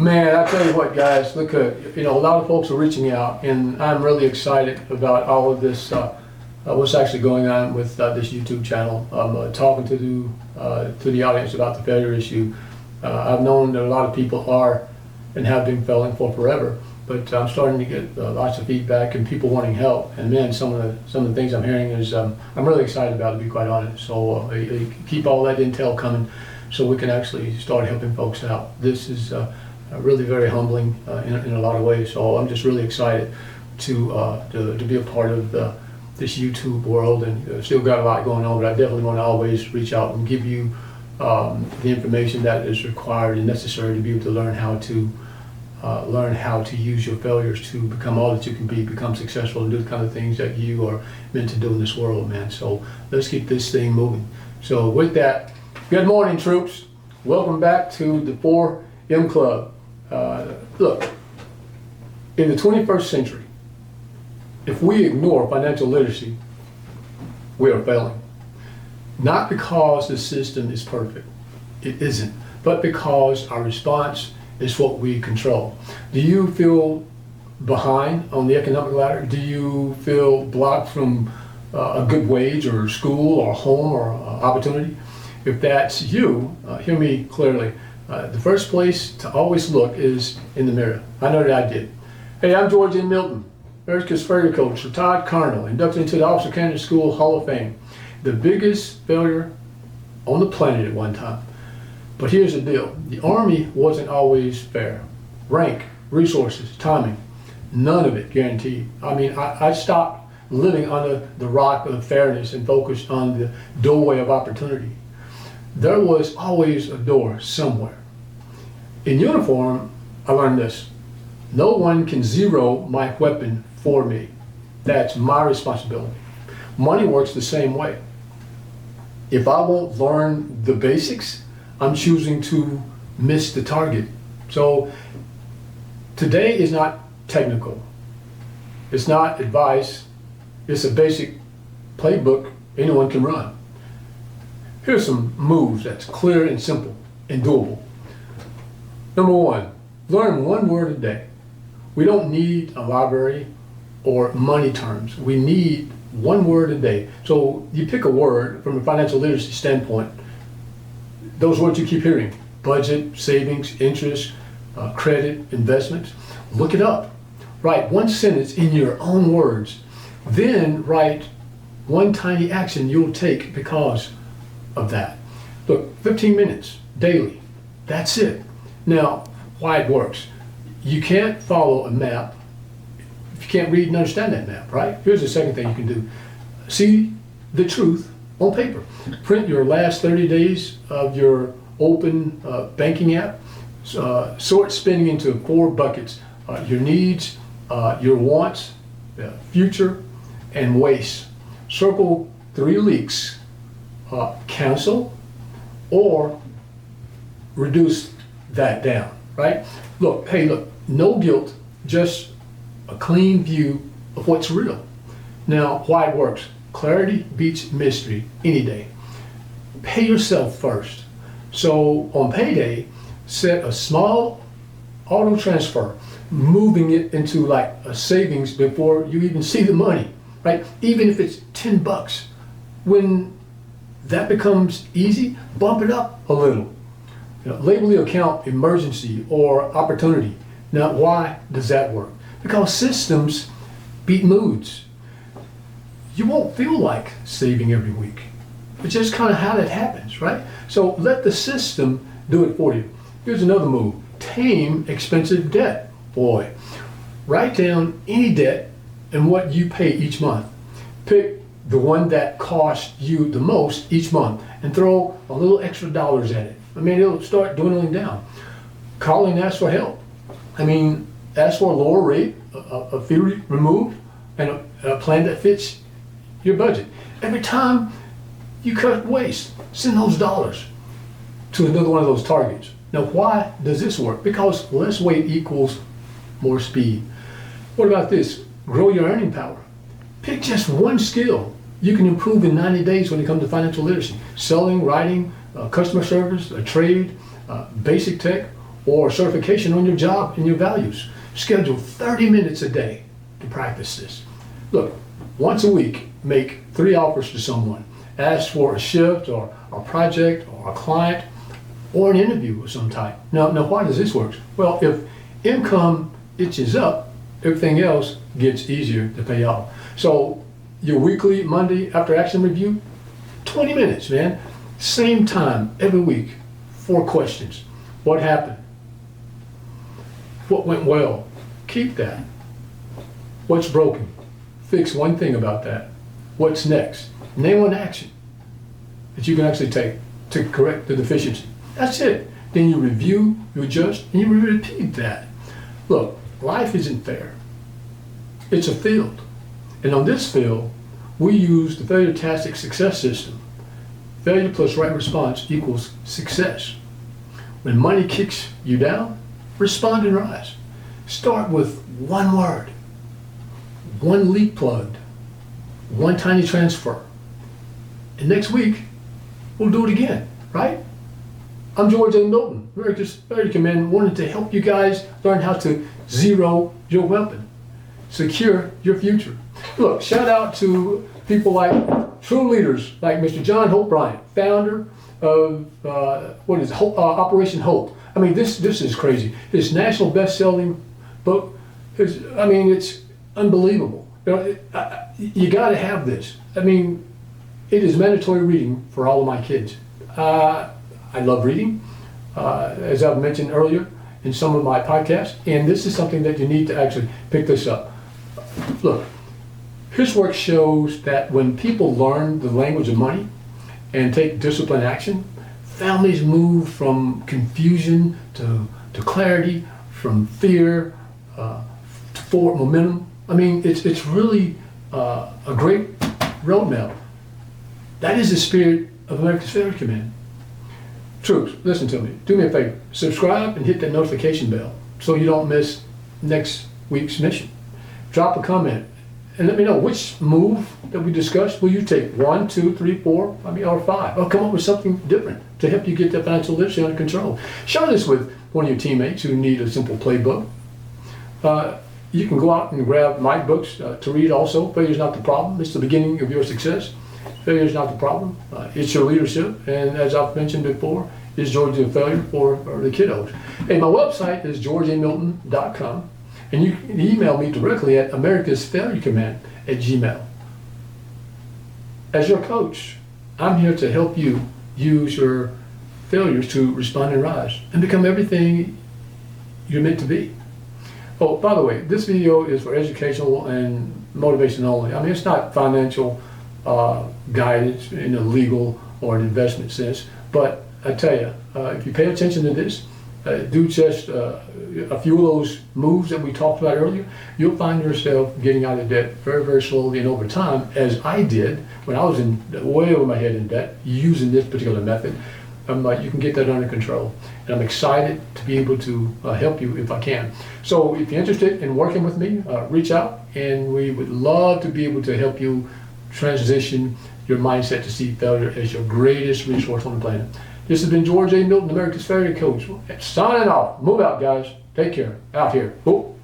Man, I tell you what, guys, look, a lot of folks are reaching out, and I'm really excited about all of this, what's actually going on with this YouTube channel. I'm talking to the audience about the failure issue. I've known that a lot of people are and have been failing for forever, but I'm starting to get lots of feedback and people wanting help. And man, some of the things I'm hearing is I'm really excited about it, to be quite honest. So keep all that intel coming, so we can actually start helping folks out. This is really very humbling in a lot of ways. So I'm just really excited to be a part of this YouTube world, and still got a lot going on, but I definitely want to always reach out and give you the information that is required and necessary to be able to learn how to use your failures to become all that you can be, become successful, and do the kind of things that you are meant to do in this world, man. So let's keep this thing moving. So with that, good morning, troops. Welcome back to the 4M Club. Look, in the 21st century, if we ignore financial literacy, we are failing. Not because the system is perfect, it isn't, but because our response is what we control. Do you feel behind on the economic ladder? Do you feel blocked from a good wage or school or home or opportunity? If that's you, hear me clearly. The first place to always look is in the mirror. I know that I did. Hey, I'm Georgie in Milton, America's failure coach, retired colonel, inducted into the Officer Candidate School Hall of Fame. The biggest failure on the planet at one time. But here's the deal. The Army wasn't always fair. Rank, resources, timing, none of it guaranteed. I mean, I stopped living under the rock of fairness and focused on the doorway of opportunity. There was always a door somewhere. In uniform, I learned this. No one can zero my weapon for me. That's my responsibility. Money works the same way. If I won't learn the basics, I'm choosing to miss the target. So today is not technical. It's not advice. It's a basic playbook anyone can run. Here's some moves that's clear and simple and doable. Number one, learn one word a day. We don't need a library or money terms. We need one word a day. So you pick a word from a financial literacy standpoint. Those words you keep hearing: budget, savings, interest, credit, investments. Look it up. Write one sentence in your own words. Then write one tiny action you'll take because of that. Look, 15 minutes daily. That's it. Now, why it works. You can't follow a map if you can't read and understand that map, right? Here's the second thing you can do. See the truth on paper. Print your last 30 days of your open banking app. Sort spending into 4 buckets. Your needs, your wants, future, and waste. Circle 3 leaks. Cancel or reduce that down, right? Look, hey, look, no guilt, just a clean view of what's real. Now, why it works. Clarity beats mystery any day. Pay yourself first. So on payday, set a small auto transfer, moving it into like a savings before you even see the money, right? Even if it's 10 bucks. When that becomes easy, bump it up a little. Label the account emergency or opportunity. Now, why does that work? Because systems beat moods. You won't feel like saving every week. It's just kind of how that happens, right? So let the system do it for you. Here's another move. Tame expensive debt. Boy, write down any debt and what you pay each month. Pick the one that costs you the most each month and throw a little extra dollars at it. I mean, it'll start dwindling down. Call and ask for help. I mean, ask for a lower rate, a fee removed, and a plan that fits your budget. Every time you cut waste, send those dollars to another one of those targets. Now, why does this work? Because less weight equals more speed. What about this? Grow your earning power. Pick just one skill you can improve in 90 days when it comes to financial literacy. Selling, writing, customer service, a trade, basic tech, or certification on your job and your values. Schedule 30 minutes a day to practice this. Look, once a week, make 3 offers to someone. Ask for a shift or a project or a client or an interview of some type. Now why does this work? Well, if income itches up, everything else gets easier to pay off. So your weekly Monday after action review, 20 minutes, man. Same time every week, 4 questions. What happened? What went well? Keep that. What's broken? Fix one thing about that. What's next? Name one action that you can actually take to correct the deficiency. That's it. Then you review, you adjust, and you repeat that. Look, life isn't fair. It's a field. And on this field, we use the failure-tastic success system. Failure plus right response equals success. When money kicks you down, respond and rise. Start with one word, one leak plugged, one tiny transfer. And next week, we'll do it again, right? I'm Georgie Milton, America's Failure Command, wanted to help you guys learn how to zero your weapon, secure your future. Look, shout out to people like true leaders like Mr. John Hope Bryant, founder of Operation Hope. I mean, this is crazy. His national best-selling book, it's unbelievable. You got to have this. I mean, it is mandatory reading for all of my kids. I love reading, as I've mentioned earlier in some of my podcasts, and this is something that you need to actually pick this up. Look, his work shows that when people learn the language of money and take disciplined action, families move from confusion to clarity, from fear to forward momentum. I mean, it's really a great roadmap. That is the spirit of America's Failure Command. Troops, listen to me. Do me a favor. Subscribe and hit that notification bell so you don't miss next week's mission. Drop a comment and let me know which move that we discussed will you take. 1, 2, 3, 4, or 5. Or come up with something different to help you get that financial literacy under control. Share this with one of your teammates who need a simple playbook. You can go out and grab my books to read also. Failure is not the problem. It's the beginning of your success. Failure is not the problem. It's your leadership. And as I've mentioned before, is Georgie a failure for the kiddos? Hey, my website is georgiemilton.com. And you can email me directly at americasfailurecommand@gmail. As your coach, I'm here to help you use your failures to respond and rise and become everything you're meant to be. Oh, by the way, this video is for educational and motivation only. I mean, it's not financial guidance in a legal or an investment sense, but I tell you, if you pay attention to this, do just a few of those moves that we talked about earlier, you'll find yourself getting out of debt very, very slowly and over time, as I did when I was way over my head in debt using this particular method. You can get that under control. And I'm excited to be able to help you if I can. So if you're interested in working with me, reach out, and we would love to be able to help you transition your mindset to see failure as your greatest resource on the planet. This has been Georgie Milton, America's Failure Coach. Signing off. Move out, guys. Take care. Out here. Whoop.